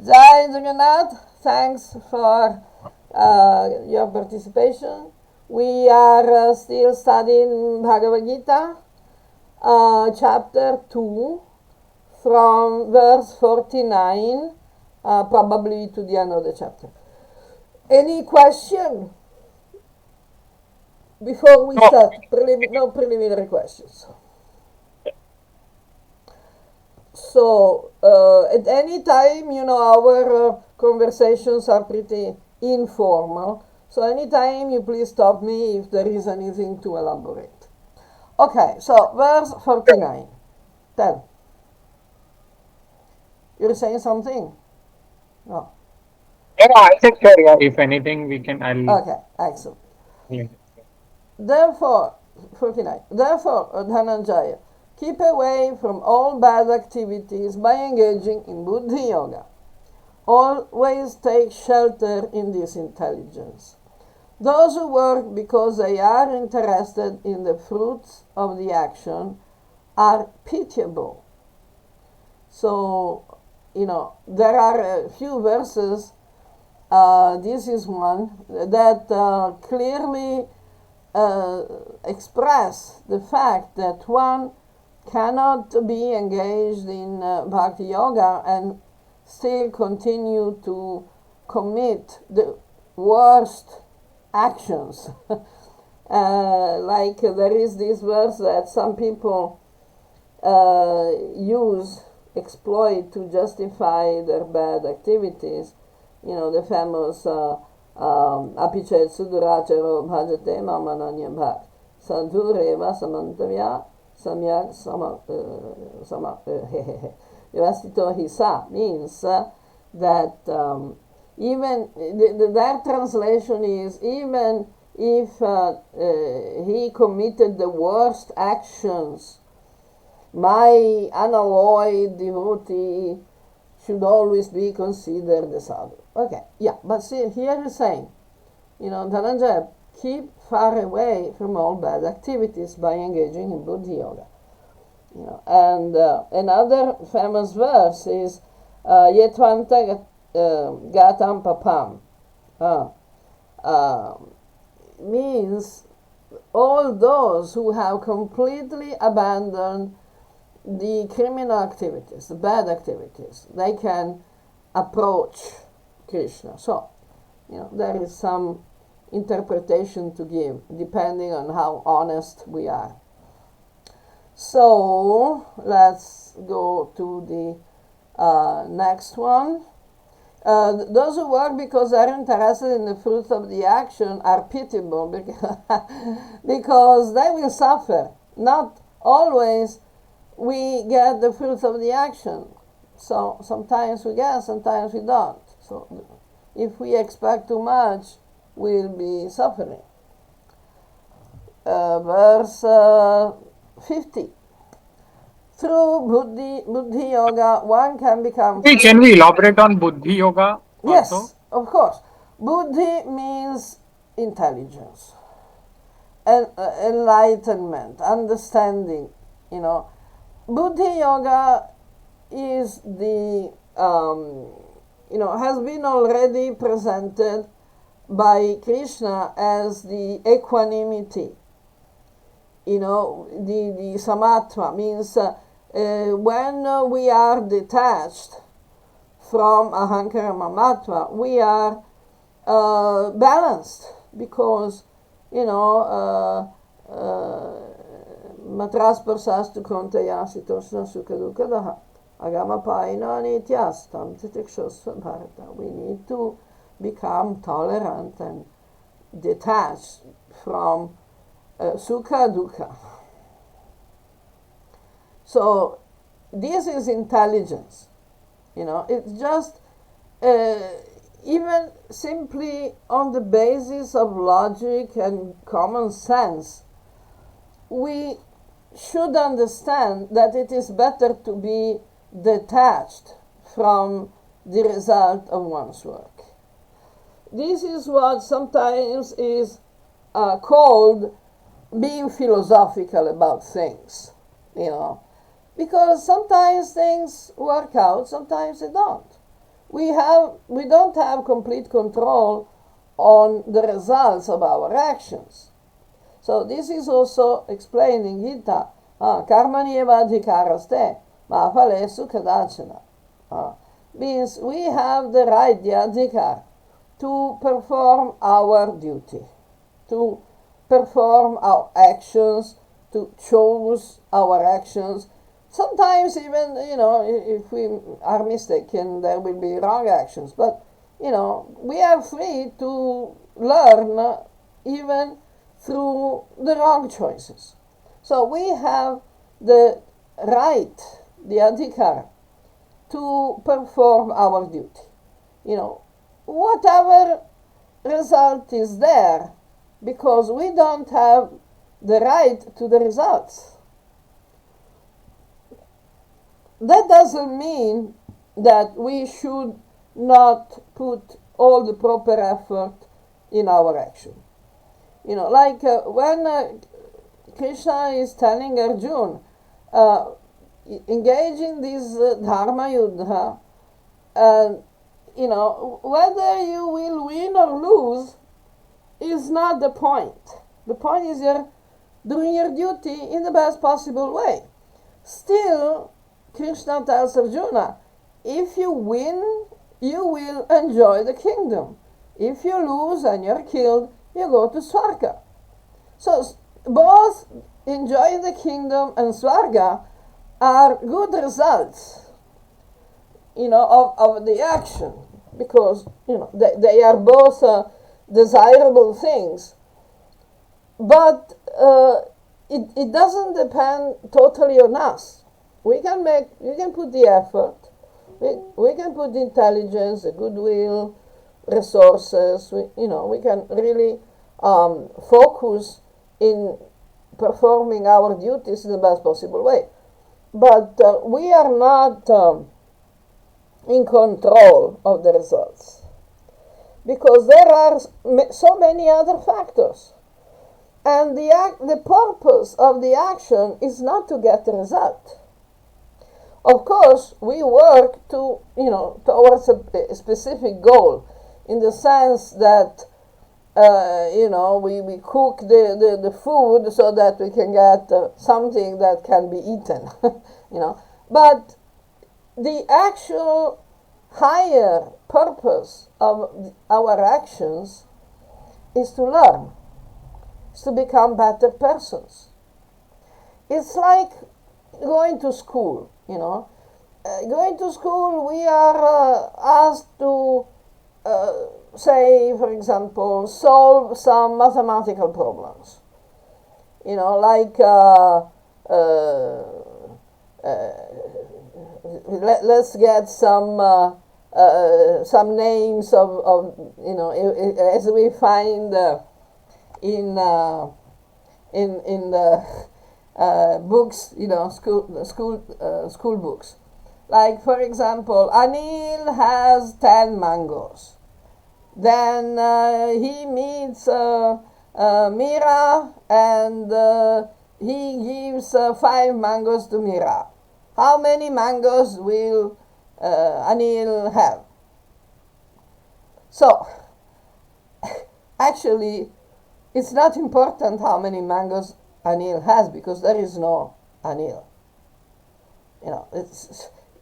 Jai Jagannath, thanks for your participation. We are still studying Bhagavad Gita, chapter 2, from verse 49, probably to the end of the chapter. Any question before we start? No preliminary questions. So, at any time, our conversations are pretty informal. So, anytime you please stop me if there is anything to elaborate. Okay, so verse 49. Tell. You're saying something? No. Yeah, I said sure. Yeah, if anything, we can. Okay, excellent. Yeah. Therefore, 49. Therefore, Dhananjaya, keep away from all bad activities by engaging in Buddhi Yoga. Always take shelter in this intelligence. Those who work because they are interested in the fruits of the action are pitiable. So, there are a few verses, this is one, that clearly express the fact that one cannot be engaged in bhakti yoga and still continue to commit the worst actions. Like there is this verse that some people exploit to justify their bad activities. The famous Apichet Suduracharo Bhajate Mamananya Bhak Sadhureva Samantavya Samyak Devastito Hisa means that even that translation is even if he committed the worst actions, my unalloyed devotee should always be considered a sadhu. Okay, yeah, but see, here he's saying, Dhananjaya, keep far away from all bad activities by engaging in Buddhi Yoga. And another famous verse is Yetvanta Gatam Papam. Means all those who have completely abandoned the criminal activities, the bad activities, they can approach Krishna. So, there is some interpretation to give depending on how honest we are. So, let's go to the next one. Those who work because they are interested in the fruits of the action are pitiable because they will suffer. Not always we get the fruits of the action. So sometimes we get, sometimes we don't. So if we expect too much, we'll be suffering. Verse 50. Through Buddhi Yoga, one can become... Hey, can we elaborate on Buddhi Yoga also? Yes, of course. Buddhi means intelligence, and enlightenment, understanding. Buddhi Yoga is the has been already presented by Krishna as the equanimity. The samatva means when we are detached from ahankara mamatva, we are balanced because matras parsastu kontayasitosna sukadukadaha agama paina nityastam titikshosva bharata. We need to become tolerant and detached from sukha dukkha. So this is intelligence. It's just even simply on the basis of logic and common sense, we should understand that it is better to be detached from the result of one's work. This is what sometimes is called being philosophical about things, because sometimes things work out, sometimes they don't. we don't have complete control on the results of our actions. So this is also explained in Gita. Karmani eva adhikaraste ma phalesu kadachana. Means we have the right, the adhikar, to perform our duty, to perform our actions, to choose our actions. Sometimes even, if we are mistaken, there will be wrong actions. But, we are free to learn even through the wrong choices. So we have the right, the adhikar, to perform our duty. Whatever result is there, because we don't have the right to the results. That doesn't mean that we should not put all the proper effort in our action. When Krishna is telling Arjuna, engage in this dharma yuddha, whether you will win or lose is not the point. The point is you're doing your duty in the best possible way. Still, Krishna tells Arjuna, if you win, you will enjoy the kingdom. If you lose and you're killed, you go to Svarga. So both enjoying the kingdom and Svarga are good results, of the action, because, they are both desirable things. But it doesn't depend totally on us. We can put the effort, we can put the intelligence, the goodwill, resources. We can really focus in performing our duties in the best possible way. But we are not in control of the results, because there are so many other factors. And the purpose of the action is not to get a result. Of course, we work towards a specific goal, in the sense that we cook the food so that we can get something that can be eaten. But the actual higher purpose of our actions is to learn, is to become better persons. It's like going to school. Going to school, we are asked to say, for example, solve some mathematical problems. Let's get some names of as we find in the books, school books. Like, for example, Anil has 10 mangoes. Then he meets Mira, and he gives 5 mangoes to Mira. How many mangoes will Anil have? So, actually, it's not important how many mangoes Anil has, because there is no Anil.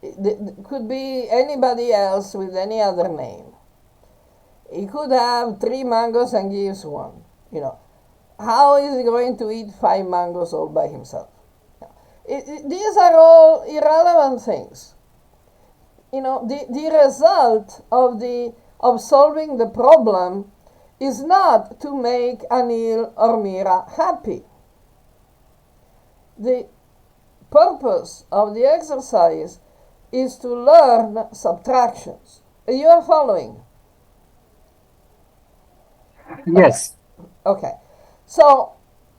It could be anybody else with any other name. He could have 3 mangoes and gives 1. How is he going to eat 5 mangoes all by himself? These are all irrelevant things. The result of solving the problem is not to make Anil or Mira happy. The purpose of the exercise is to learn subtractions. You are following? Yes. Okay. So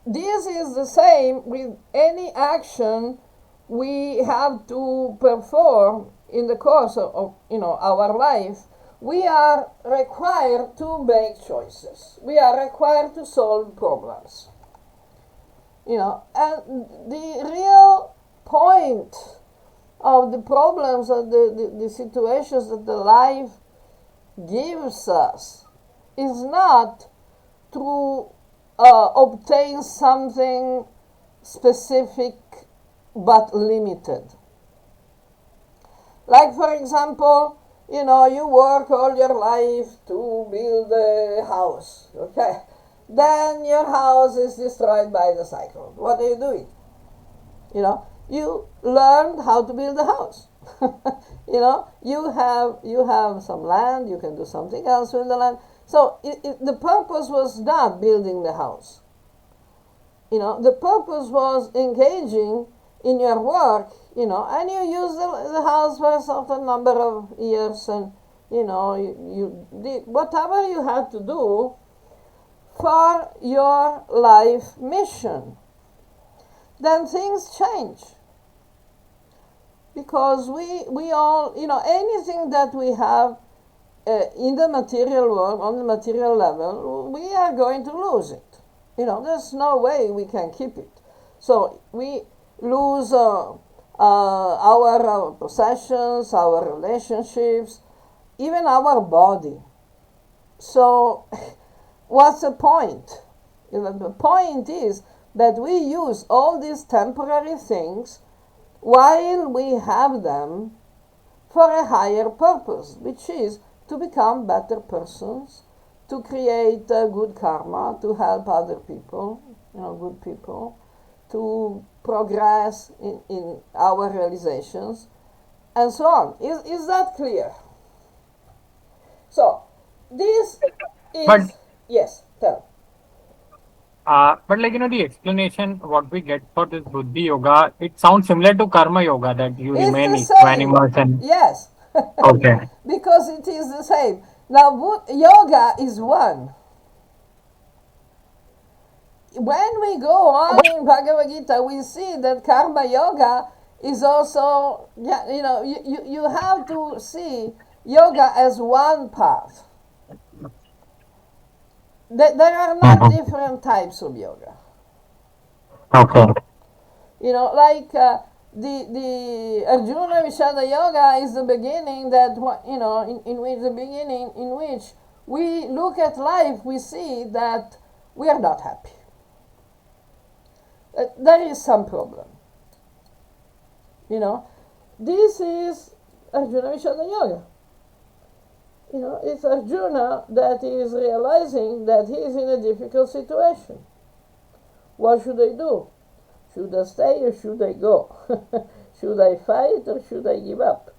this is the same with any action we have to perform in the course of our life. We are required to make choices. We are required to solve problems. And the real point of the problems and the situations that the life gives us is not to obtain something specific but limited. Like, for example, you work all your life to build a house, okay? Then your house is destroyed by the cyclone. What are you doing? You learned how to build a house. You have some land, you can do something else with the land. So the purpose was not building the house. The purpose was engaging in your work, and you use the house for a certain number of years, and you did whatever you had to do for your life mission. Then things change, because we all, anything that we have in the material world, on the material level, we are going to lose it. There's no way we can keep it. So we lose our possessions, our relationships, even our body. So what's the point? The point is that we use all these temporary things while we have them for a higher purpose, which is to become better persons, to create good karma, to help other people, good people, to progress in our realizations, and so on. Is that clear? So, this is... But yes, tell. but the explanation what we get for this Buddhi yoga, it sounds similar to Karma yoga, that you It's remain the same. equanimous and Yes. okay. Because it is the same. Now, yoga is one. When we go on in Bhagavad Gita, we see that Karma yoga is also, you have to see yoga as one path. There are not different types of yoga. Okay. Like the Arjuna Vishada Yoga is the beginning that, in which we look at life, we see that we are not happy. There is some problem. This is Arjuna Vishada Yoga. It's Arjuna that is realizing that he is in a difficult situation. What should I do? Should I stay or should I go? Should I fight or should I give up?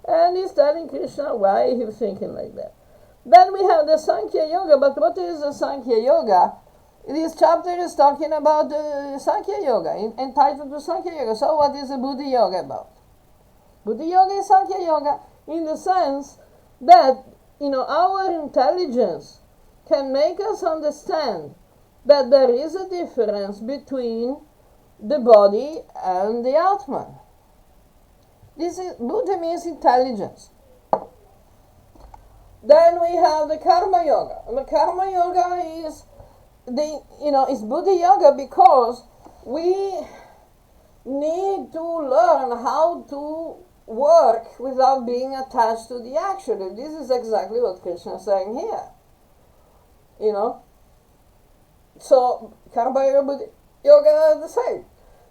And he's telling Krishna why he's thinking like that. Then we have the Sankhya Yoga, but what is the Sankhya Yoga? This chapter is talking about the Sankhya Yoga, entitled to Sankhya Yoga. So what is the Buddhi Yoga about? Buddhi Yoga is Sankhya Yoga in the sense that, our intelligence can make us understand that there is a difference between the body and the Atman. Buddha means intelligence. Then we have the Karma Yoga. And the Karma Yoga is it's Buddhi Yoga because we need to learn how to work without being attached to the action. And this is exactly what Krishna is saying here. So Karma Yoga, Buddhi Yoga are the same.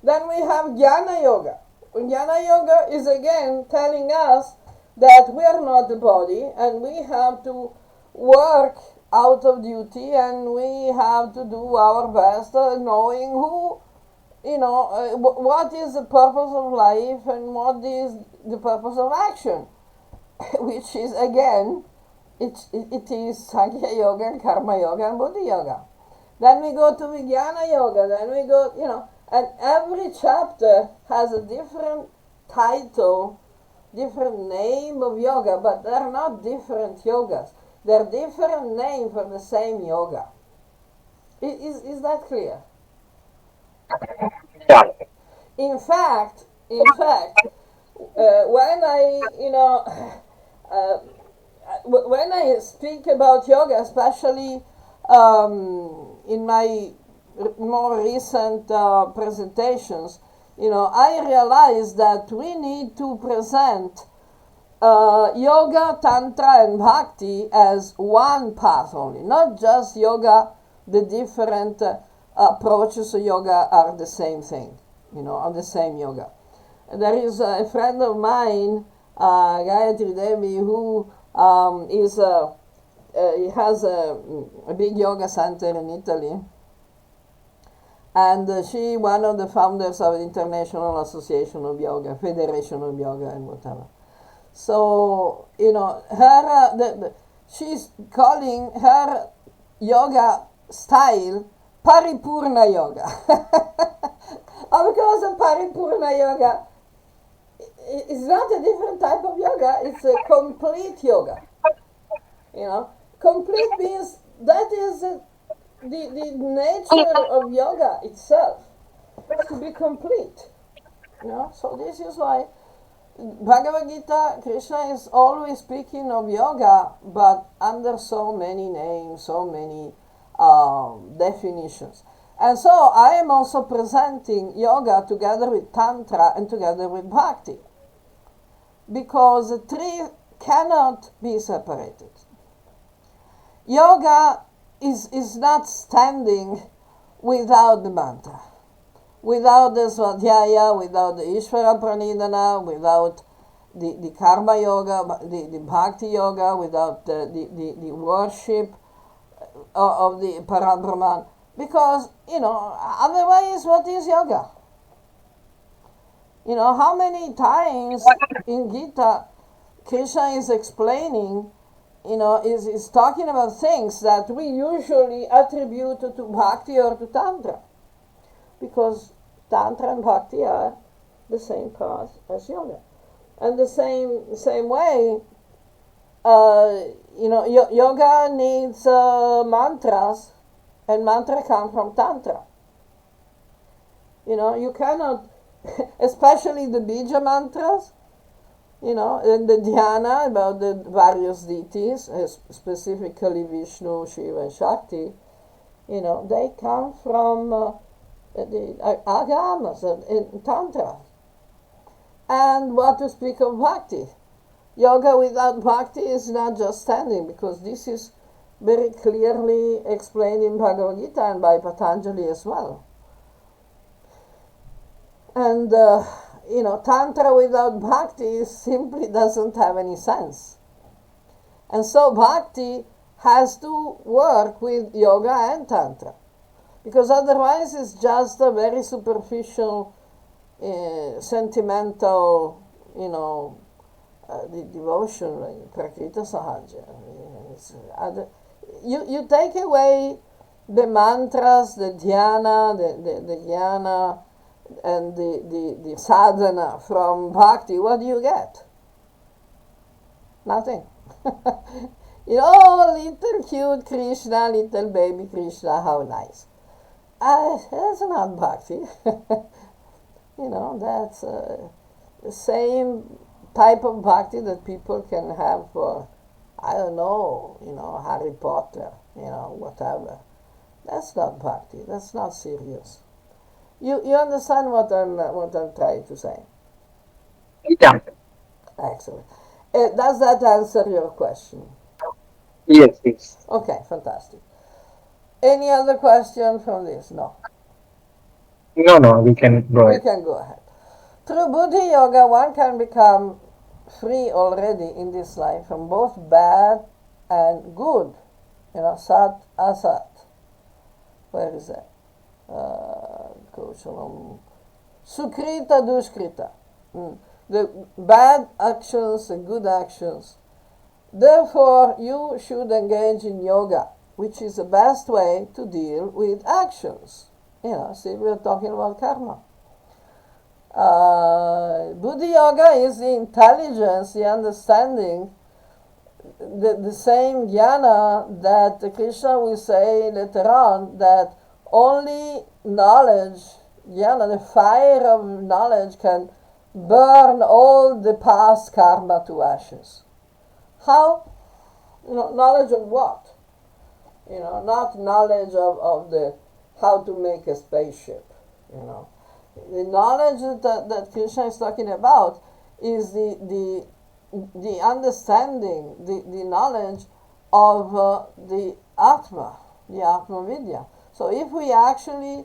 Then we have Jnana Yoga. Jnana Yoga is again telling us that we are not the body and we have to work out of duty and we have to do our best, knowing what is the purpose of life and what is the purpose of action, which is again, it is Sankhya Yoga and Karma Yoga and Buddhi Yoga. Then we go to Vijnana Yoga, then we go, and every chapter has a different title, different name of yoga, but they're not different yogas. They're different names for the same yoga. Is that clear? Yeah. In fact, when when I speak about yoga, especially in my more recent presentations, I realized that we need to present yoga, tantra, and bhakti as one path only, not just yoga. The different approaches to yoga are the same thing, are the same yoga. There is a friend of mine, Gayatri Devi, who he has a big yoga center in Italy, and she one of the founders of the International Association of Yoga, Federation of Yoga, and whatever. So her she's calling her yoga style Paripurna Yoga. Of course, a Paripurna Yoga is not a different type of yoga, it's a complete yoga. Complete means that is the nature of yoga itself, to be complete. So this is why Bhagavad Gita, Krishna is always speaking of yoga, but under so many names, so many definitions. And so I am also presenting yoga together with Tantra and together with Bhakti, because the three cannot be separated. Yoga is not standing without the mantra, without the Swadhyaya, without the Ishvara Pranidhana, without the Karma Yoga, the Bhakti Yoga, without the worship of the Parabrahman. Because, otherwise what is yoga? How many times in Gita Krishna is explaining, is talking about things that we usually attribute to Bhakti or to Tantra. Because Tantra and Bhakti are the same path as yoga. And the same way, yoga needs mantras, and mantra come from Tantra. You cannot, especially the Bija mantras, and the dhyana about the various deities, specifically Vishnu, Shiva, and Shakti, they come from the agamas in Tantra. And what to speak of Bhakti? Yoga without Bhakti is not just standing, because this is very clearly explained in Bhagavad Gita and by Patanjali as well. And, Tantra without Bhakti simply doesn't have any sense. And so Bhakti has to work with yoga and Tantra, because otherwise it's just a very superficial, sentimental, devotion, like Prakrita Sahaja. You take away the mantras, the dhyana, the jnana, and the sadhana from bhakti, what do you get? Nothing. Little cute Krishna, little baby Krishna, how nice. That's not bhakti. That's the same type of bhakti that people can have for, I don't know, Harry Potter, whatever. That's not bhakti. That's not serious. You understand what I'm trying to say? Yeah. Excellent. Does that answer your question? Yes, yes. Okay, fantastic. Any other question from this? No. No, we can go We ahead. can go ahead. Through Buddhi Yoga, one can become free already in this life from both bad and good. Sat, asat. Where is that? Sukrita, dushkrita. The bad actions, the good actions. Therefore, you should engage in yoga, which is the best way to deal with actions. See, we're talking about karma. Buddhi Yoga is the intelligence, the understanding, the same jnana that Krishna will say later on, that only knowledge, jnana, the fire of knowledge, can burn all the past karma to ashes. How? Knowledge of what? Not knowledge of the how to make a spaceship. The knowledge that Krishna is talking about is the understanding, the knowledge of the Atma, the Atma Vidya. So if we actually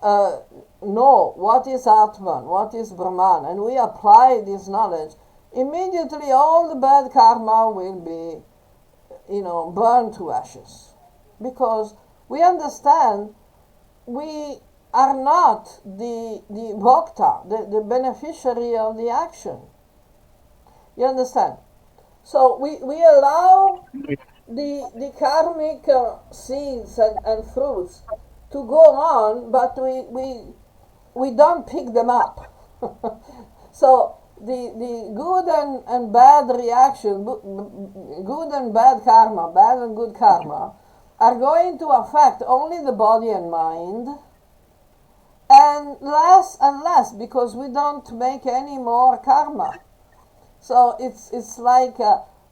know what is Atman, what is Brahman, and we apply this knowledge, immediately all the bad karma will be, burned to ashes. Because we understand we are not the bhakta, the beneficiary of the action. You understand? So we allow the karmic seeds and fruits to go on, but we don't pick them up. So the good and bad reaction, good and bad karma, bad and good karma, are going to affect only the body and mind, and less because we don't make any more karma. So it's like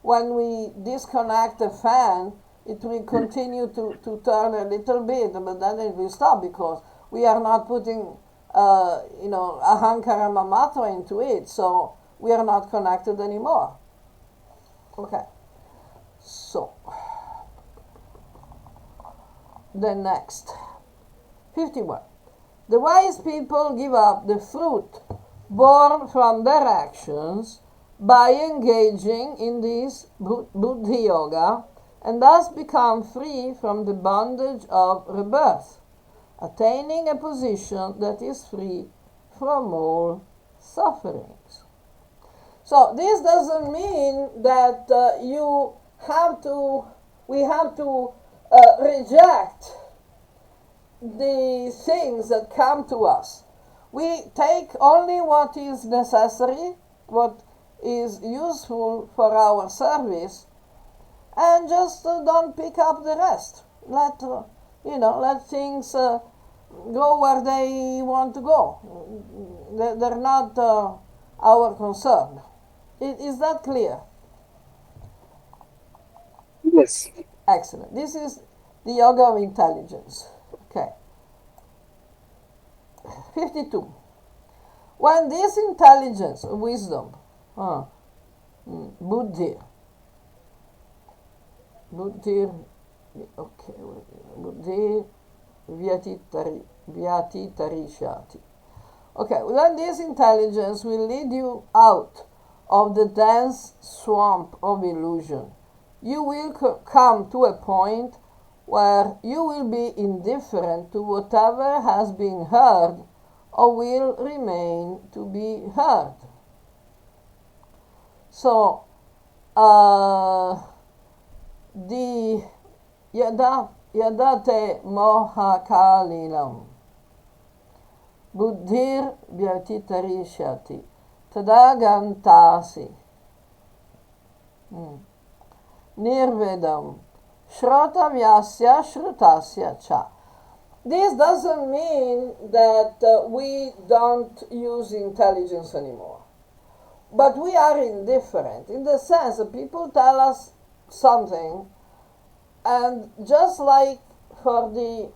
when we disconnect a fan, it will continue to turn a little bit, but then it will stop because we are not putting ahankara mamatra into it, so we are not connected anymore. Okay, so the next 51. The wise people give up the fruit born from their actions by engaging in this Buddhi Yoga, and thus become free from the bondage of rebirth, attaining a position that is free from all sufferings. So this doesn't mean that we have to reject the things that come to us. We take only what is necessary, what is useful for our service, and just don't pick up the rest. Let things go where they want to go. They're not our concern. Is that clear? Yes. Excellent. This is the yoga of intelligence. Okay. 52. When this intelligence, wisdom, Buddhi, okay, Buddhi Vyatitarishati. Okay, then this intelligence will lead you out of the dense swamp of illusion. You will come to a point where you will be indifferent to whatever has been heard or will remain to be heard. So, the yadate mohakalilam buddhir vyatitarishati tadagantasi nirvedam shrotavyasya shrutasya cha. This doesn't mean that we don't use intelligence anymore. But we are indifferent in the sense that people tell us something, and just like for the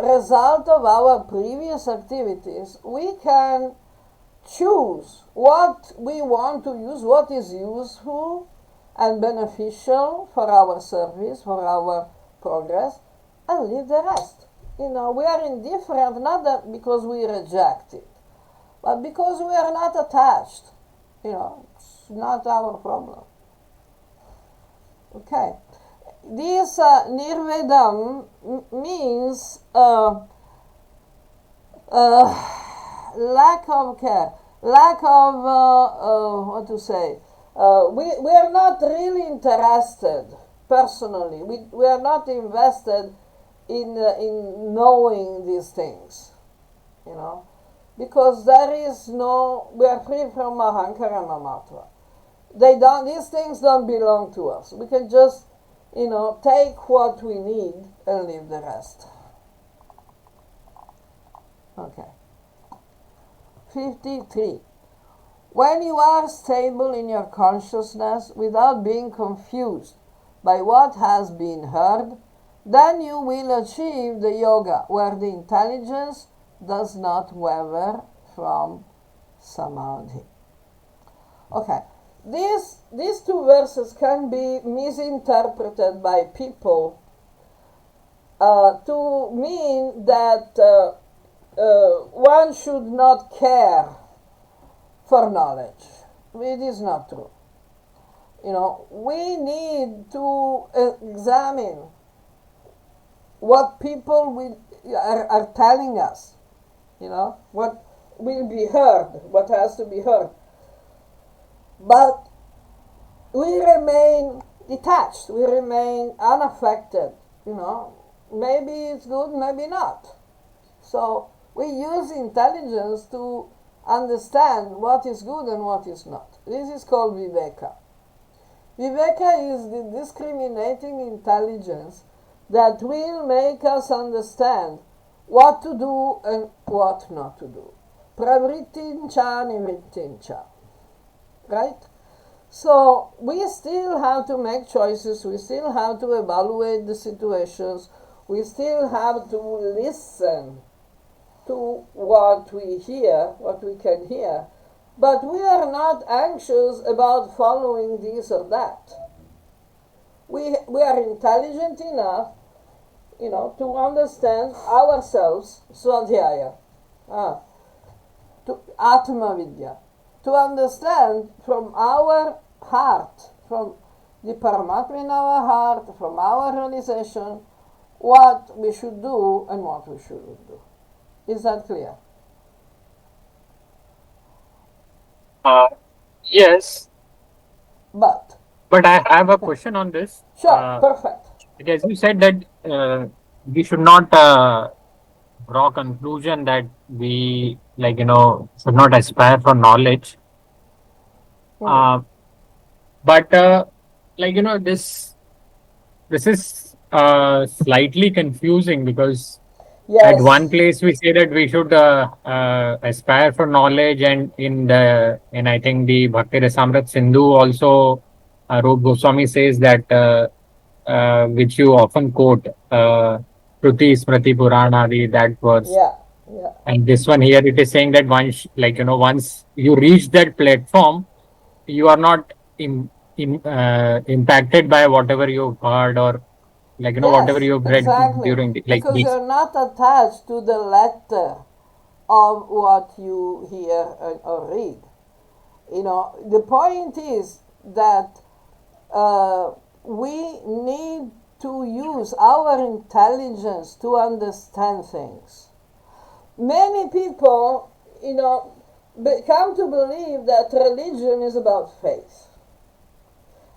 result of our previous activities, we can choose what we want to use, what is useful and beneficial for our service, for our progress, and leave the rest. We are indifferent, not that because we reject it, but because we are not attached. It's not our problem. Okay. This nirvedam means lack of care, lack of, what to say, we are not really interested personally. We are not invested in knowing these things, because we are free from ahankara mamatra. These things don't belong to us. We can just, take what we need and leave the rest. Okay. 53. When you are stable in your consciousness without being confused by what has been heard, then you will achieve the yoga where the intelligence does not waver from samadhi. Okay, these two verses can be misinterpreted by people to mean that one should not care for knowledge. It is not true. We need to examine what people are telling us, what will be heard, what has to be heard. But we remain detached, we remain unaffected, maybe it's good, maybe not. So we use intelligence to understand what is good and what is not. This is called viveka. Viveka is the discriminating intelligence that will make us understand what to do and what not to do. Pravrittincha nivrittincha. Right? So we still have to make choices, we still have to evaluate the situations, we still have to listen to what we hear, what we can hear, but we are not anxious about following this or that. We are intelligent enough, to understand ourselves, swadhyaya, to Atma Vidya, to understand from our heart, from the Paramatma in our heart, from our realization, what we should do and what we shouldn't do. Is that clear? Yes. But I have a question on this. sure, perfect. As you said that we should not draw conclusion that we should not aspire for knowledge. But this is slightly confusing because Yes. at one place we say that we should aspire for knowledge, and in I think the Bhakti Rasamrit Sindhu also Rup Goswami says that which you often quote, Shruti Smriti Purana, that verse. Yeah, yeah. And this one here, it is saying that once you reach that platform, you are not impacted by whatever you've heard or whatever you've read exactly. during the Because you're not attached to the letter of what you hear or read. The point is that we need to use our intelligence to understand things. Many people, come to believe that religion is about faith.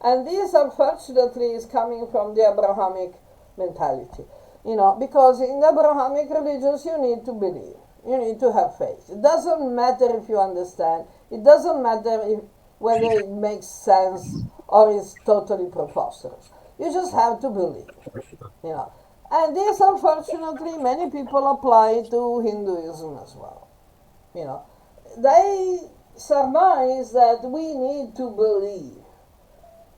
And this, unfortunately, is coming from the Abrahamic mentality. Because in Abrahamic religions, you need to believe. You need to have faith. It doesn't matter if you understand. It doesn't matter whether it makes sense or is totally preposterous. You just have to believe. And this, unfortunately, many people apply to Hinduism as well. They surmise that we need to believe.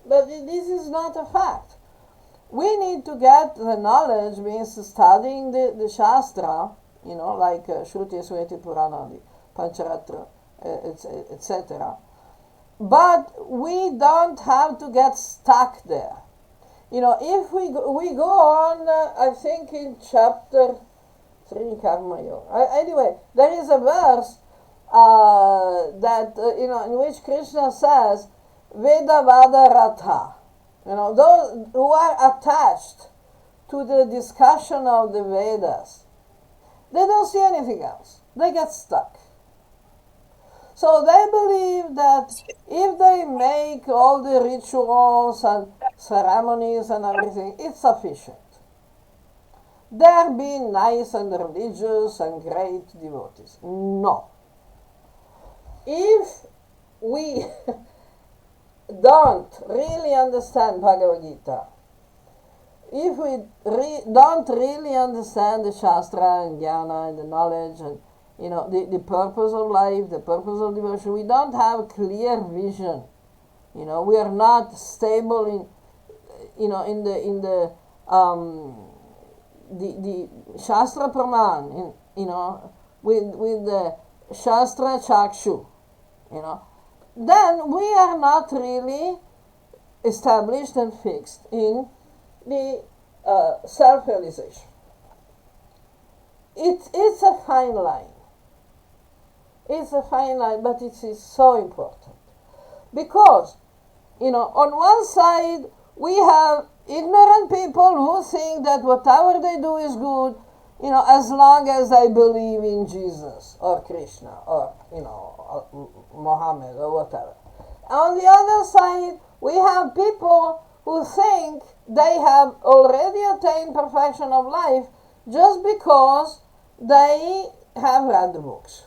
But this is not a fact. We need to get the knowledge, means studying the Shastra, like Shruti Smriti Purana, Pancharatra, etc. But we don't have to get stuck there. If we go on, I think in chapter 3, Karma Yoga. Anyway, there is a verse that, in which Krishna says, Veda Vada Ratha. Those who are attached to the discussion of the Vedas, they don't see anything else. They get stuck. So they believe that if they make all the rituals and ceremonies and everything, it's sufficient. They're being nice and religious and great devotees. No. If we don't really understand Bhagavad Gita, if we don't really understand the Shastra and Jnana and the knowledge and the purpose of life, the purpose of devotion, we don't have clear vision. We are not stable in the Shastra Praman, with the Shastra Chakshu, then we are not really established and fixed in the self-realization. It's a fine line. It's a fine line, but it is so important. Because, on one side, we have ignorant people who think that whatever they do is good, as long as I believe in Jesus or Krishna or, Muhammad or whatever. On the other side, we have people who think they have already attained perfection of life just because they have read the books.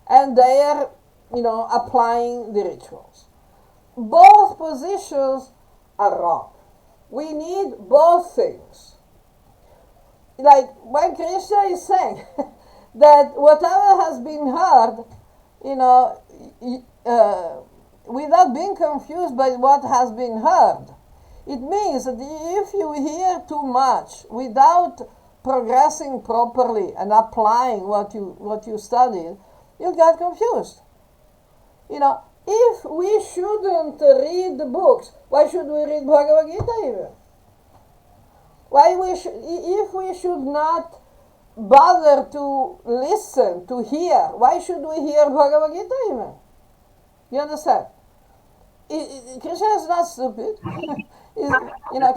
And they are, applying the rituals. Both positions are wrong. We need both things. Like when Krishna is saying that whatever has been heard, without being confused by what has been heard, it means that if you hear too much without progressing properly and applying what you studied, you get confused. If we shouldn't read the books, why should we read Bhagavad Gita even? If we should not bother to listen, to hear, why should we hear Bhagavad Gita even? You understand? Krishna is not stupid.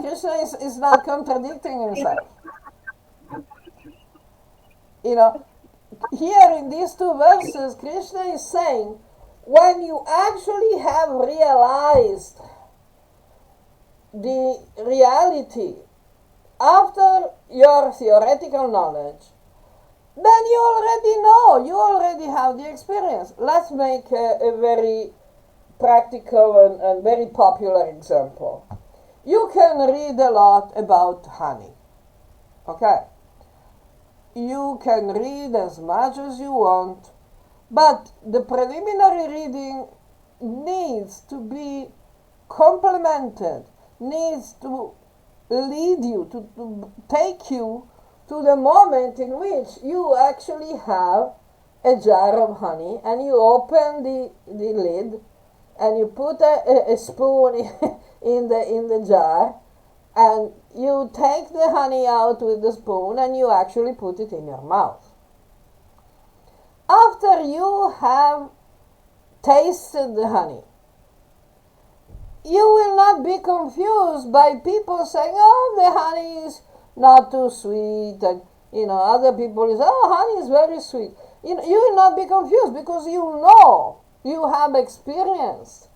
Krishna is not contradicting himself. Here in these two verses, Krishna is saying, when you actually have realized the reality after your theoretical knowledge, then you already know, you already have the experience. Let's make a very practical and very popular example. You can read a lot about honey, okay? You can read as much as you want, but the preliminary reading needs to be complemented, needs to lead you, to take you to the moment in which you actually have a jar of honey and you open the lid and you put a spoon in the jar and you take the honey out with the spoon and you actually put it in your mouth. After you have tasted the honey, you will not be confused by people saying, oh, the honey is not too sweet, and other people say, oh, honey is very sweet. You will not be confused because you have experienced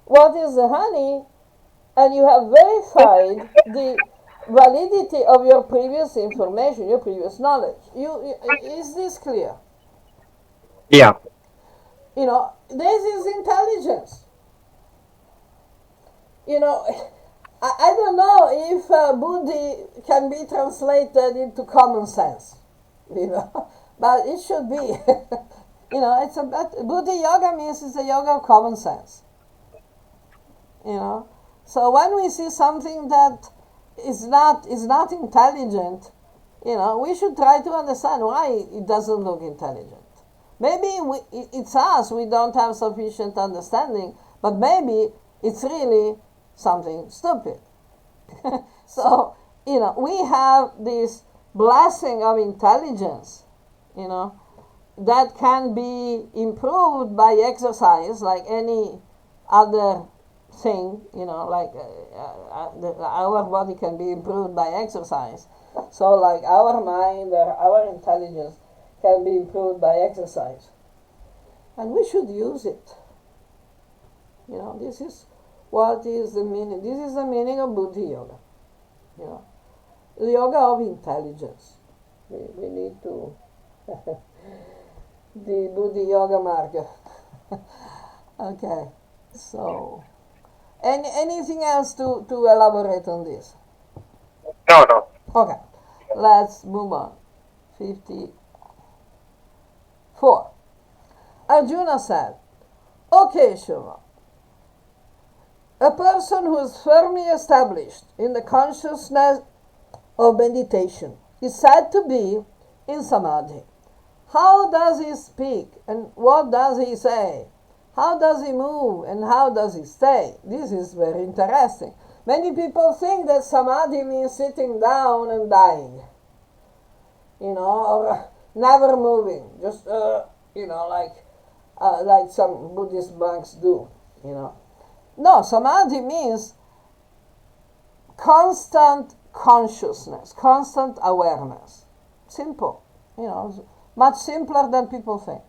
what is the honey, and you have verified the validity of your previous information, your previous knowledge. Is this clear? Yeah. This is intelligence. I don't know if Buddhi can be translated into common sense, but it should be. Buddhi yoga means it's a yoga of common sense. So when we see something that is not intelligent, we should try to understand why it doesn't look intelligent. Maybe it's us, we don't have sufficient understanding, but maybe it's really something stupid. So, we have this blessing of intelligence, that can be improved by exercise like any other thing, our body can be improved by exercise. So like our mind or our intelligence can be improved by exercise. And we should use it. This is what is the meaning. This is the meaning of Buddhi yoga. The yoga of intelligence. We need to the Buddhi yoga marker. Okay. So anything else to elaborate on this? No. Okay. Let's move on. 54. Arjuna said, okay, Shiva, a person who is firmly established in the consciousness of meditation is said to be in samadhi. How does he speak and what does he say? How does he move and how does he stay? This is very interesting. Many people think that samadhi means sitting down and dying, or never moving, just, like some Buddhist monks do, No, samadhi means constant consciousness, constant awareness. Simple, much simpler than people think.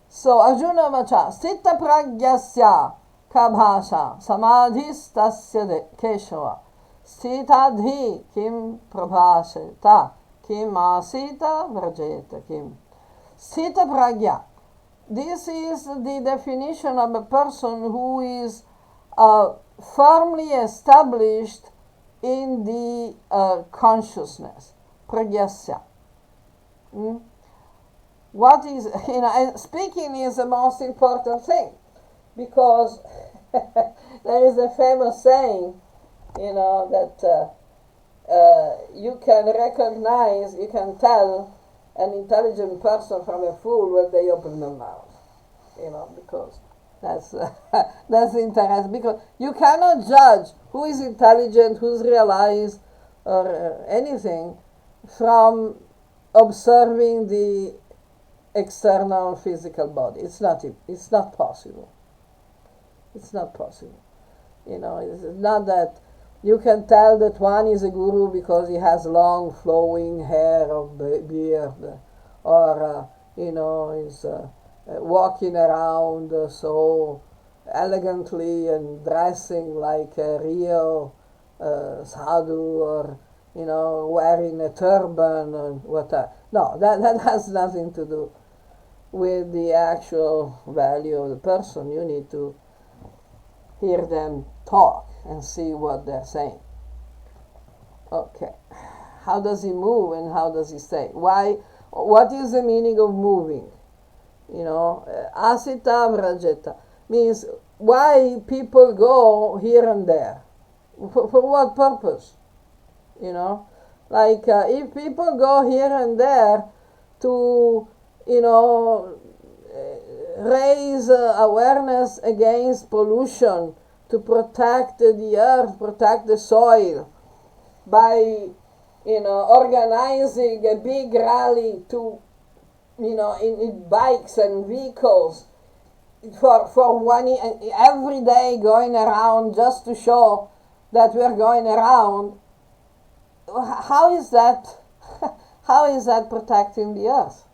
So Arjuna Vacha, Sthita Pragyasya Kabhasha Samadhistasya Keshava Sthitadhi Kim Prabhasheta Kim Asita Vrajeta Kim. Sthita Pragya. This is the definition of a person who is firmly established in the consciousness. Pragyasya. What is, and speaking is the most important thing, because there is a famous saying, that you can tell an intelligent person from a fool when they open their mouth, because that's interesting, because you cannot judge who is intelligent, who's realized, or anything from observing the external physical body. It's not possible. It's not possible. It's not that you can tell that one is a guru because he has long flowing hair or beard, or is walking around so elegantly and dressing like a real sadhu, or wearing a turban and whatever. No, that has nothing to do with the actual value of the person. You need to hear them talk and see what they're saying. Okay. How does he move and how does he stay? Why? What is the meaning of moving? Asita vrajeta means why people go here and there. For what purpose? If people go here and there to, raise awareness against pollution, to protect the earth, protect the soil, by, organizing a big rally to, in bikes and vehicles for every day going around just to show that we're going around. How is that? How is that protecting the earth?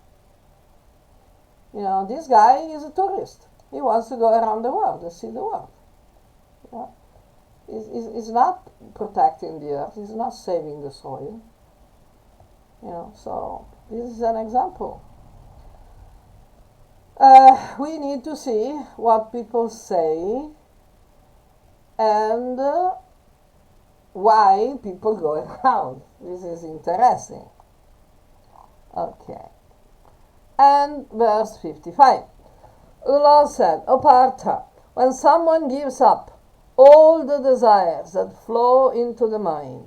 This guy is a tourist. He wants to go around the world and see the world. He's not protecting the earth. He's not saving the soil. So this is an example. We need to see what people say and why people go around. This is interesting. Okay. And verse 55. The Lord said, O Partha, when someone gives up all the desires that flow into the mind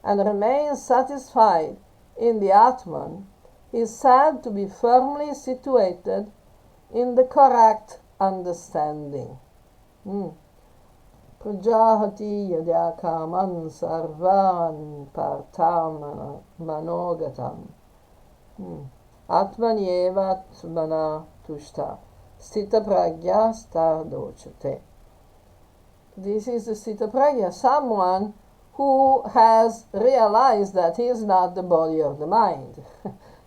and remains satisfied in the Atman, he is said to be firmly situated in the correct understanding. Prajahati yadya kaman sarvan partam manogatam. Atmanyeva atmana tushta. Sthita pragya stardochate. This is the Sthita pragya, someone who has realized that he is not the body or the mind.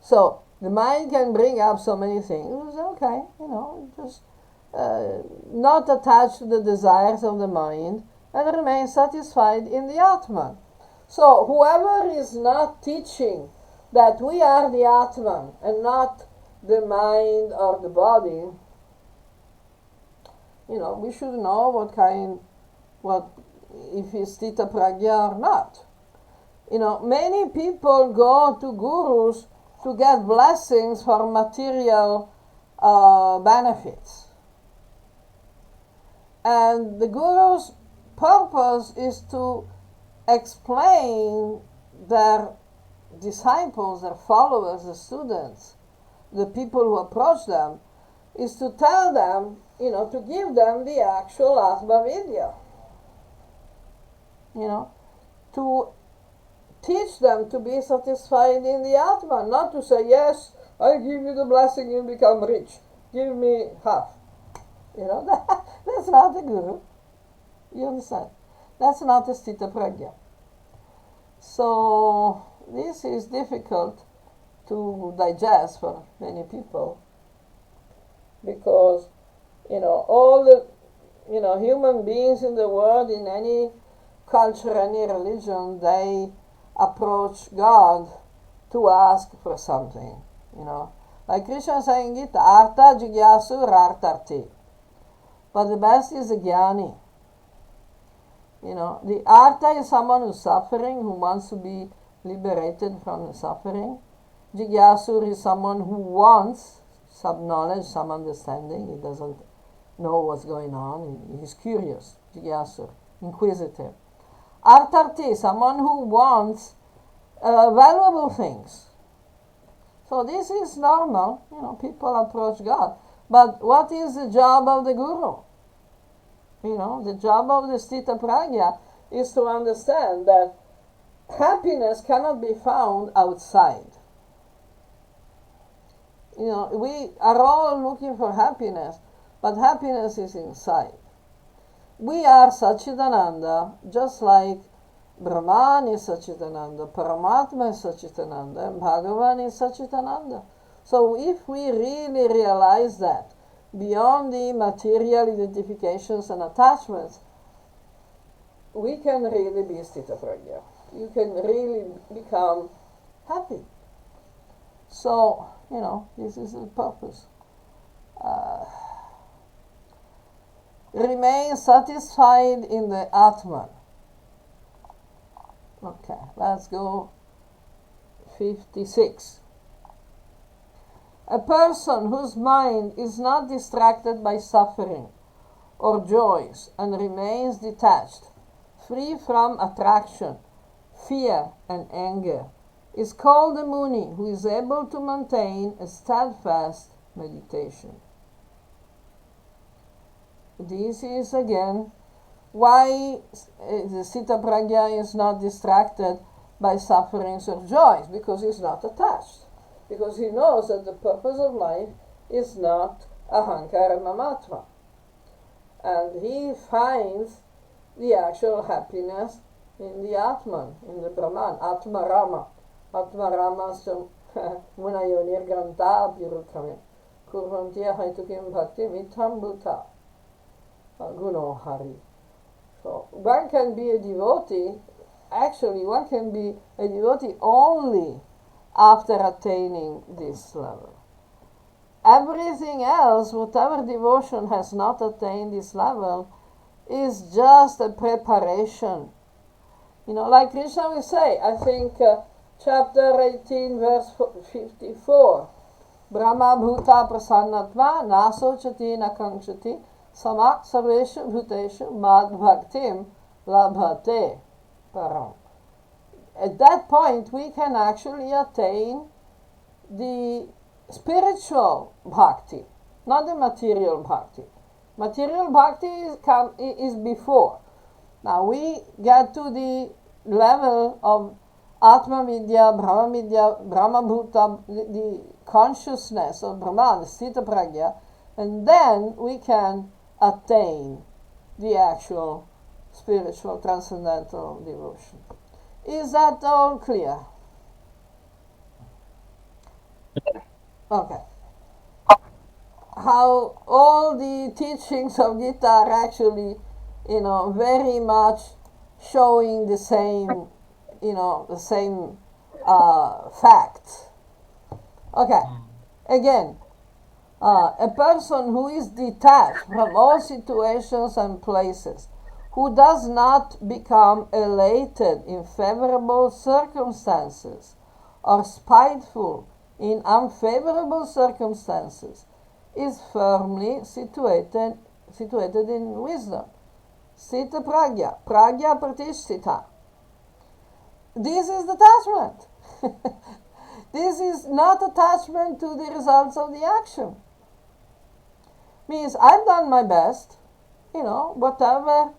So the mind can bring up so many things. Okay, just not attached to the desires of the mind and remain satisfied in the Atman. So whoever is not teaching that we are the Atman and not the mind or the body, we should know if he's Sthita Pragya or not. Many people go to gurus to get blessings for material benefits. And the guru's purpose is to explain their disciples, their followers, the students, the people who approach them, is to tell them, to give them the actual Atma Vidya. To teach them to be satisfied in the Atma, not to say, yes, I give you the blessing, you become rich. Give me half. That's not a guru. You understand? That's not a Sthita Prajna. So this is difficult to digest for many people because, all the, human beings in the world, in any culture, any religion, they approach God to ask for something, Like Krishna saying in Gita, Artha Jigyasu Rartarti. But the best is a Jnani. The Artha is someone who's suffering, who wants to be liberated from the suffering. Jigyasur is someone who wants some knowledge, some understanding. He doesn't know what's going on. He's curious. Jigyasur, inquisitive. Artarti, someone who wants valuable things. So this is normal. People approach God. But what is the job of the guru? The job of the Sthita Prajna is to understand that happiness cannot be found outside. We are all looking for happiness, but happiness is inside. We are Satchitananda, just like Brahman is Satchitananda, Paramatma is Satchitananda, and Bhagavan is Satchitananda. So if we really realize that, beyond the material identifications and attachments, we can really be Sthita Prajna. You can really become happy. So, this is the purpose. Remain satisfied in the Atman. Okay, let's go 56. A person whose mind is not distracted by suffering or joys and remains detached, free from attraction, fear, and anger, is called a Muni who is able to maintain a steadfast meditation. This is again why the Sthita Prajna is not distracted by sufferings or joys, because he's not attached. Because he knows that the purpose of life is not ahankara mamatva. And he finds the actual happiness in the Atman, in the Brahman, Atma Rama. Atma Rama munayonir granta pirukame. Kurvantiya haitukim bhakti mitham bhuta. Guno hari. So one can be a devotee, actually one can be a devotee only after attaining this level. Everything else, whatever devotion has not attained this level, is just a preparation. Like Krishna will say, I think chapter 18, verse 54, Brahma bhuta prasannatva nasochati nakankshati samak sarveshu bhuteshu mad bhaktim labhate param. At that point, we can actually attain the spiritual bhakti, not the material bhakti. Material bhakti is before. Now we get to the level of Atma Vidya, Brahma Vidya, Brahma Bhuta, the consciousness of Brahman, the Sthita Prajna, and then we can attain the actual spiritual transcendental devotion. Is that all clear? Okay. How all the teachings of Gita are actually, very much showing the same, the same facts. Okay. Again, a person who is detached from all situations and places, who does not become elated in favorable circumstances or spiteful in unfavorable circumstances, is firmly situated in wisdom. Sthita Prajna, Prajna Pratisthita. This is detachment. This is not attachment to the results of the action. Means I've done my best, whatever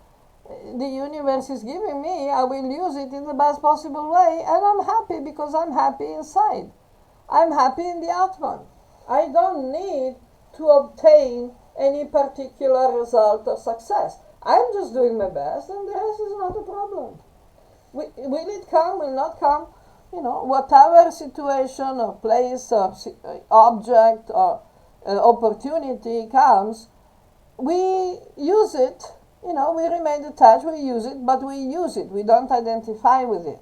the universe is giving me, I will use it in the best possible way, and I'm happy because I'm happy inside. I'm happy in the outcome. I don't need to obtain any particular result or success. I'm just doing my best, and the rest is not a problem. Will it come, will not come? Whatever situation or place or object or opportunity comes, we use it. We remain detached, we use it, but we use it. We don't identify with it.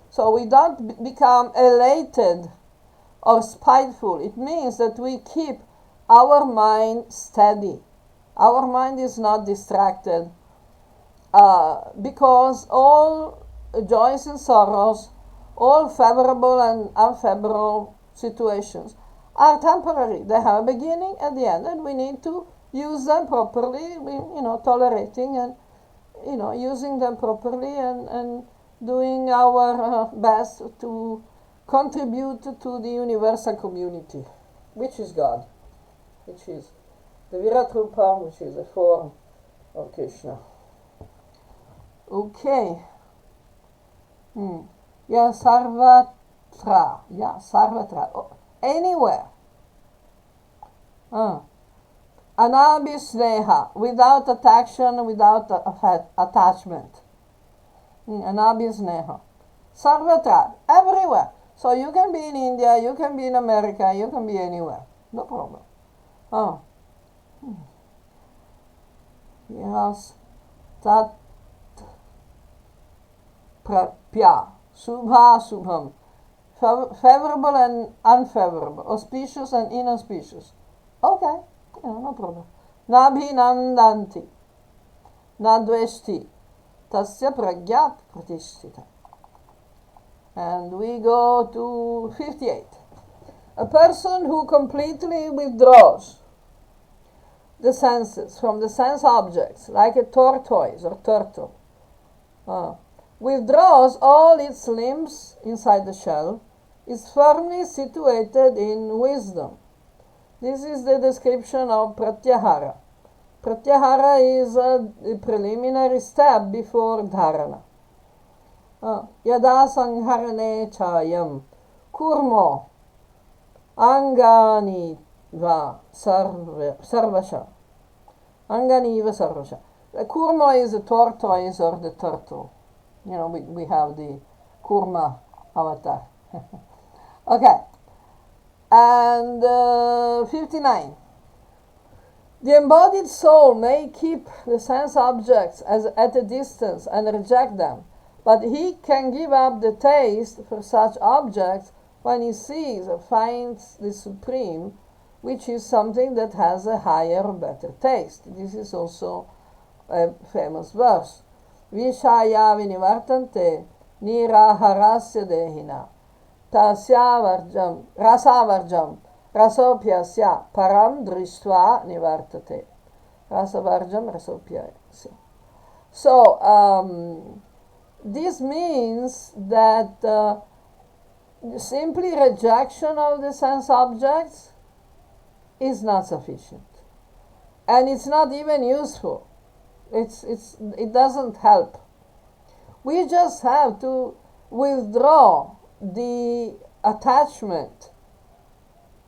So we don't become elated or spiteful. It means that we keep our mind steady. Our mind is not distracted because all joys and sorrows, all favorable and unfavorable situations are temporary. They have a beginning and the end, and we need to use them properly, tolerating and, using them properly and doing our best to contribute to the universal community, which is God, which is the Virat Rupa, which is a form of Krishna. Okay. Yeah, sarvatra. Yeah, sarvatra. Anywhere. Anabhisneha, without attraction, without attachment. Anabhisneha. Sarvatra, everywhere. So you can be in India, you can be in America, you can be anywhere. No problem. Yes. Tat prapya. Subha subham. Favorable and unfavorable. Auspicious and inauspicious. Okay. No problem. Nabhinandanti. Nadveshti. Tasya pragyat pratishtita. And we go to 58. A person who completely withdraws the senses from the sense objects, like a tortoise or turtle, withdraws all its limbs inside the shell, is firmly situated in wisdom. This is the description of pratyahara. Pratyahara is a preliminary step before dharana. Yada sangharane chayam kurmo angani va sarvasha. Angani va sarvasha. The kurma is the tortoise or the turtle. We have the kurma avatar. Okay. And 59. The embodied soul may keep the sense objects at a distance and reject them, but he can give up the taste for such objects when he sees or finds the supreme, which is something that has a higher or better taste. This is also a famous verse. Vishaya vinivartante niraharasya dehina tasyavarjam rasavarjam rasopyasya param drishtva nivartate. Rasavarjam rasopyasya. So this means that simply rejection of the sense objects is not sufficient, and it's not even useful. It doesn't help. We just have to withdraw the attachment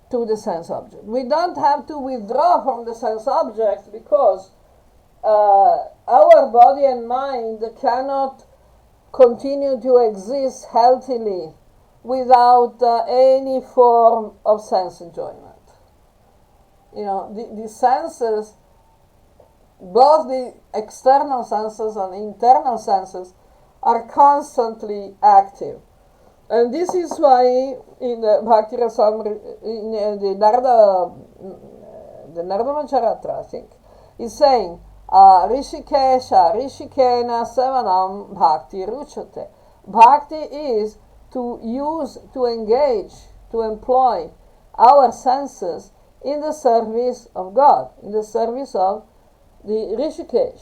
to the sense object. We don't have to withdraw from the sense object because our body and mind cannot continue to exist healthily without any form of sense enjoyment. The senses, both the external senses and internal senses, are constantly active. And this is why in the Bhakti Rasamrita, in the Nardama Charatra, I think, is saying, Rishikesha, Rishikena Sevanam Bhakti Ruchate. Bhakti is to use, to engage, to employ our senses in the service of God, in the service of the Rishikesh,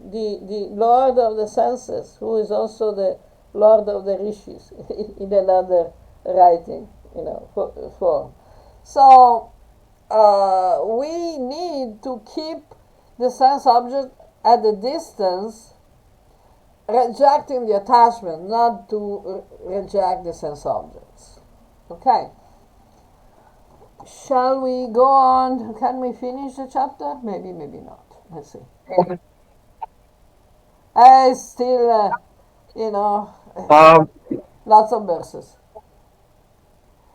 the Lord of the senses, who is also the Lord of the Rishis in another writing, form. So we need to keep the sense object at a distance, rejecting the attachment, not to reject the sense objects. Okay. Shall we go on? Can we finish the chapter? Maybe, maybe not. Let's see. I still, Um, lots of verses.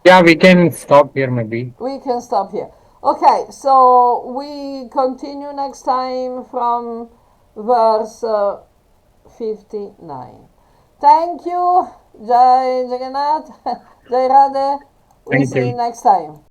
yeah, we can stop here maybe. We can stop here. Okay, so we continue next time from verse 59. Thank you, Jai Jagannath, Jai Radhe. We Thank see you you. next time.